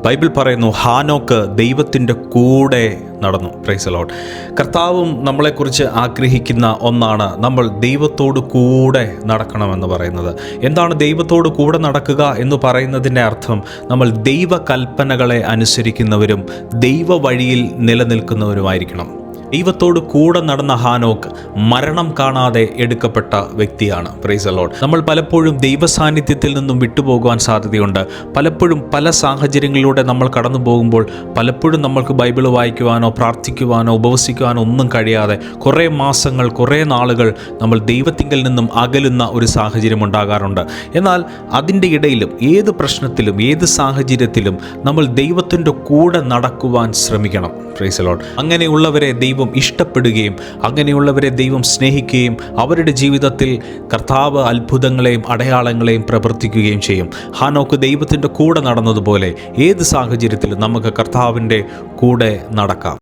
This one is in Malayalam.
ബൈബിൾ പറയുന്നു, ഹാനോക്ക് ദൈവത്തിൻ്റെ കൂടെ നടന്നു. Praise the Lord. കർത്താവും നമ്മളെക്കുറിച്ച് ആഗ്രഹിക്കുന്ന ഒന്നാണ് നമ്മൾ ദൈവത്തോട് കൂടെ നടക്കണമെന്ന് പറയുന്നത്. എന്താണ് ദൈവത്തോട് കൂടെ നടക്കുക എന്ന് പറയുന്നതിൻ്റെ അർത്ഥം? നമ്മൾ ദൈവകൽപ്പനകളെ അനുസരിക്കുന്നവരും ദൈവ വഴിയിൽ നിലനിൽക്കുന്നവരുമായിരിക്കണം. ദൈവത്തോട് കൂടെ നടന്ന ഹാനോക്ക് മരണം കാണാതെ എടുക്കപ്പെട്ട വ്യക്തിയാണ്. Praise the Lord. നമ്മൾ പലപ്പോഴും ദൈവസാന്നിധ്യത്തിൽ നിന്നും വിട്ടുപോകുവാൻ സാധ്യതയുണ്ട്. പലപ്പോഴും പല സാഹചര്യങ്ങളിലൂടെ നമ്മൾ കടന്നു പോകുമ്പോൾ പലപ്പോഴും നമ്മൾക്ക് ബൈബിൾ വായിക്കുവാനോ പ്രാർത്ഥിക്കുവാനോ ഉപവസിക്കുവാനോ ഒന്നും കഴിയാതെ കുറേ മാസങ്ങൾ, കുറേ നാളുകൾ നമ്മൾ ദൈവത്തിങ്കിൽ നിന്നും അകലുന്ന ഒരു സാഹചര്യം ഉണ്ടാകാറുണ്ട്. എന്നാൽ അതിൻ്റെ ഇടയിലും ഏത് പ്രശ്നത്തിലും ഏത് സാഹചര്യത്തിലും നമ്മൾ ദൈവത്തിൻ്റെ കൂടെ നടക്കുവാൻ ശ്രമിക്കണം. Praise the Lord. അങ്ങനെയുള്ളവരെ ദൈവം ഇഷ്ടപ്പെടുകയും അങ്ങനെയുള്ളവരെ ദൈവം സ്നേഹിക്കുകയും അവരുടെ ജീവിതത്തിൽ കർത്താവ് അത്ഭുതങ്ങളെയും അടയാളങ്ങളെയും പ്രവർത്തിക്കുകയും ചെയ്യും. ഹാനോക്ക് ദൈവത്തിൻ്റെ കൂടെ നടന്നതുപോലെ ഏത് സാഹചര്യത്തിലും നമുക്ക് കർത്താവിൻ്റെ കൂടെ നടക്കാം.